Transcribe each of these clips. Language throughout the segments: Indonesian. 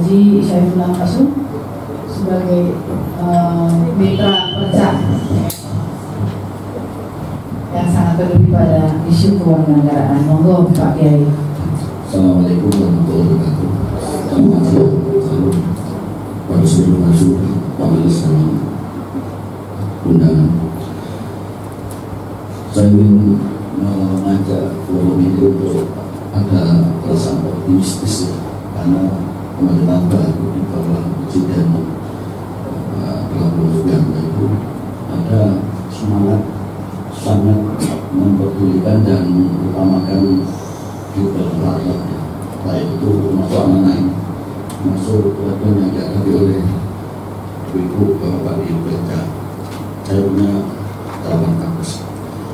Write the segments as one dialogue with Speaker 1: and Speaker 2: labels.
Speaker 1: Haji Syaifullah Kasum sebagai mitra kerja yang sangat peduli pada isu kewarganegaraan. Monggo Pak Kiai.
Speaker 2: Assalamualaikum warahmatullahi wabarakatuh. Selamat siang pada seluruh masuk panelis dan undangan. Saya ingin mengajak forum ini untuk ada perasaan optimistis, karena pemerintahan baru di bawah Presiden Prabowo Subianto itu ada semangat sangat memperdulikan dan mengutamakan kehidupan rakyat, baik itu masuk amanah, masuk level yang dihadapi oleh ibu bapak ibu kerja. Saya punya harapan bagus.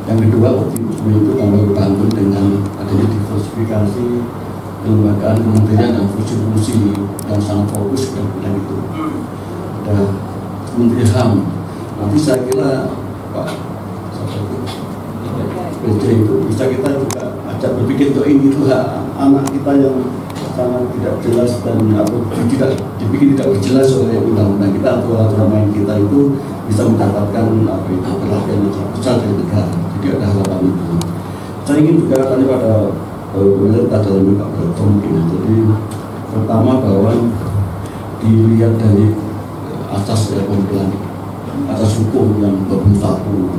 Speaker 2: Yang kedua, optimisme itu tambah bertambah dengan adanya diversifikasi kelembagaan kementerian dan fungsi-fungsi yang sangat fokus ke bidang itu. Ada Menteri HAM. Nanti saya kira Pak PJ itu bisa kita juga ajak berpikir untuk ini itu hak anak kita yang sangat tidak jelas dan atau tidak dibikin tidak jelas oleh undang-undang kita atau aturan main kita itu bisa mendapatkan perhatian yang sangat besar dari negara. Jadi ada harapan itu. Saya ingin juga tanya pada pemerintah dalam Pak Broto mungkin. Jadi pertama bahwa dilihat dari asas pembelaan, asas hukum yang bersatu,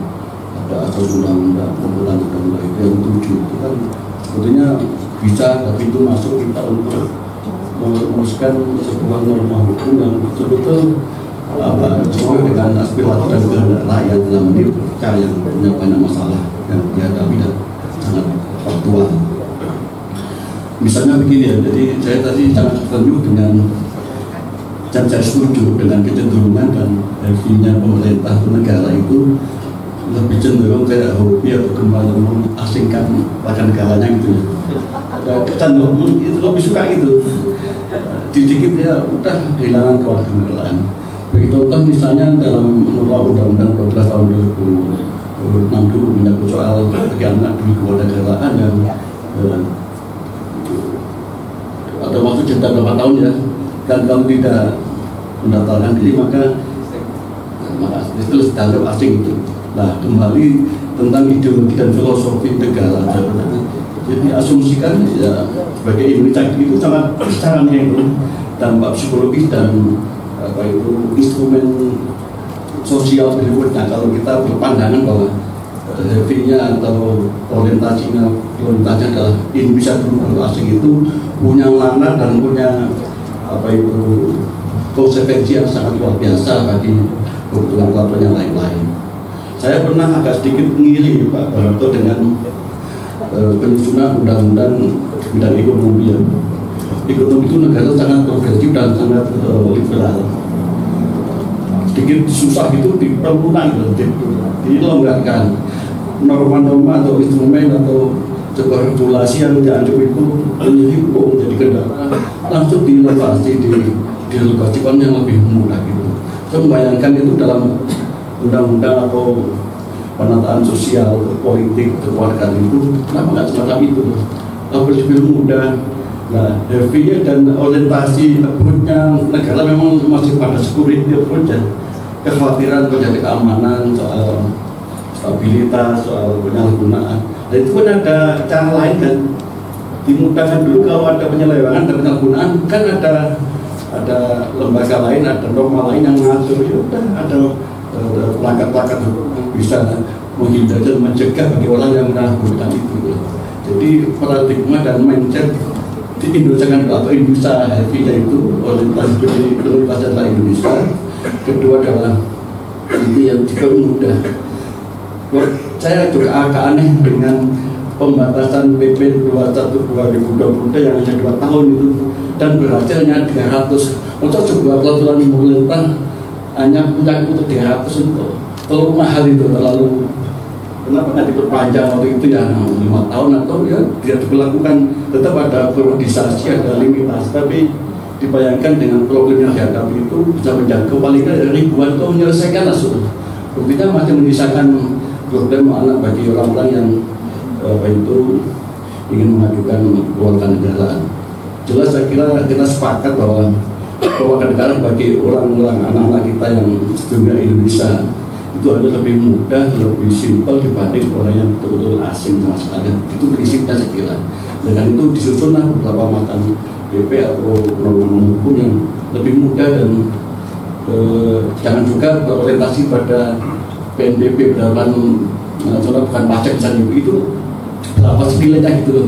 Speaker 2: ada asas undang-undang, pembelaan undang-undang itu yang 7 itu kan sebetulnya bisa, tapi itu masuk kita untuk merumuskan sebuah norma hukum yang betul-betul sesuai dengan aspirasi dan kehendak rakyat dalam ini perkara yang punya banyak masalah yang dihadapi dan sangat faktual. Misalnya begini ya, jadi saya tadi sangat setuju dengan dan saya setuju dengan kecenderungan dan heavy-nya pemerintah negara itu lebih cenderung kayak hobi atau kembali mengasingkan warga negaranya gitu ya. Cenderung itu lebih suka gitu. Dikit ya udah kehilangan kewarganegaraan. Begitu contoh misalnya dalam menolak undang-undang 12 tahun 2006 dulu menyangkut soal bagi anak demi kewarganegaraan yang ada waktu jeda berapa tahun ya, dan kalau tidak mendaftarkan diri maka itu dianggap asing itu. Nah, kembali tentang ideologi dan filosofi negara. Jadi asumsikan ya sebagai Indonesia itu sangat caranya itu dampak psikologis dan apa itu instrumen sosial berikutnya. Kalau kita berpandangan bahwa heavy-nya atau orientasinya adalah Indonesia dulu asing itu punya makna dan punya apa itu konsekuensi yang sangat luar biasa bagi kebutuhan yang lain-lain. Saya pernah agak sedikit ngiri Pak Barto dengan penyusunan undang-undang bidang ekonomi. Ekonomi itu negara sangat progresif dan sangat liberal. Sedikit susah itu diperlukan, dilonggarkan norma-norma atau instrumen atau sebuah regulasi yang dianggap itu menyibuk menjadi kendala langsung diinovasi, diregulasikan yang lebih mudah gitu. Saya membayangkan itu dalam undang-undang atau penataan sosial, politik, keluarga itu kenapa nggak semacam itu? Lebih mudah. Nah, heavy-nya dan orientasi approach-nya negara memang masih pada security approach ya. Kekhawatiran menjadi keamanan, soal stabilitas, soal penyalahgunaan. Dan itu pun ada cara lain kan. Dimudahkan dulu kalau ada penyelewengan dan penyalahgunaan kan ada lembaga lain, ada norma lain yang mengatur. Ya udah ada pelanggar-pelanggar bisa menghindar dan mencegah bagi orang yang menyalahgunakan itu. Jadi paradigma dan mindset di Indonesia kan atau Indonesia heavy yaitu orientasi adalah Indonesia. Kedua adalah ini yang juga mudah. Saya juga agak aneh dengan pembatasan PP 21/2020 yang hanya 2 tahun itu dan berhasilnya 300. Untuk sebuah peraturan pemerintah hanya punya untuk 300 untuk terlalu mahal itu, terlalu kenapa nggak diperpanjang waktu itu ya 5 tahun atau ya tidak diberlakukan. Tetap ada periodisasi, ada limitasi, tapi dibayangkan dengan problem yang dihadapi itu bisa menjangkau paling tidak ribuan atau menyelesaikan langsung. Buktinya masih menyisakan problem anak bagi orang-orang yang apa itu ingin mengajukan kewarganegaraan. Jelas saya kira kita sepakat bahwa kadang-kadang bagi orang-orang anak-anak kita yang sebelumnya Indonesia itu ada lebih mudah, lebih simpel dibanding orang yang betul-betul asing sama sekali. Itu prinsipnya saya kira. Dengan itu disusunlah beberapa macam BP atau norma hukum yang lebih mudah dan jangan juga berorientasi pada PNBP berdasarkan nasional bukan pajak misalnya itu apa nilainya gitu loh.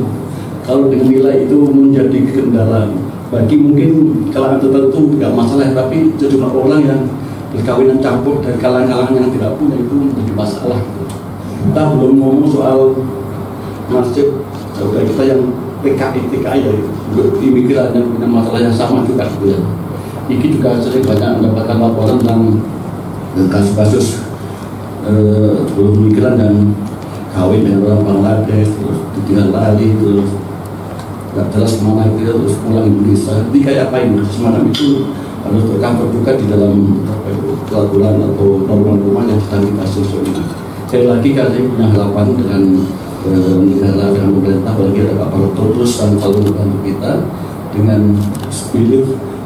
Speaker 2: Kalau dengan nilai itu menjadi kendala bagi mungkin kalangan tertentu nggak masalah, tapi sejumlah orang yang perkawinan campur dari kalangan-kalangan yang tidak punya itu menjadi masalah gitu. Kita belum ngomong soal nasib saudara kita yang TKI ya, imigran yang punya masalah yang sama juga gitu ya. Ini juga sering banyak mendapatkan laporan tentang kasus-kasus migran dan kawin dengan orang Bangladesh, terus ditinggal lagi, terus nggak jelas kemana itu, terus pulang Indonesia. Jadi kayak apa ini? Semacam itu harus tercover juga di dalam peraturan atau norma-norma yang sedang kita susun. Sekali lagi kami punya harapan dengan negara dan pemerintah, apalagi ada Pak Prabowo terus dan selalu membantu kita dengan spirit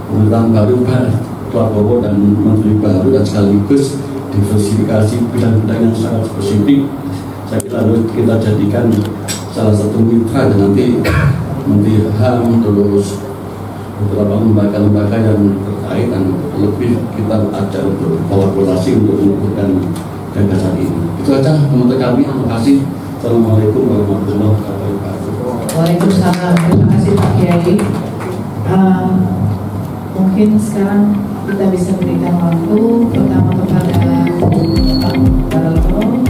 Speaker 2: pemerintahan baru Pak Prabowo dan menteri baru dan sekaligus diversifikasi bidang-bidang yang sangat spesifik. Saya kira harus kita jadikan salah satu mitra dan nanti Menteri HAM terus beberapa lembaga-lembaga yang terkait dan lebih kita ajak untuk kolaborasi untuk mengukurkan gagasan ini. Itu aja teman-teman kami. Terima kasih. Assalamualaikum warahmatullahi wabarakatuh.
Speaker 1: Waalaikumsalam. Terima kasih Pak Kiai. Mungkin sekarang kita bisa berikan waktu pertama kepada Pak Baralto.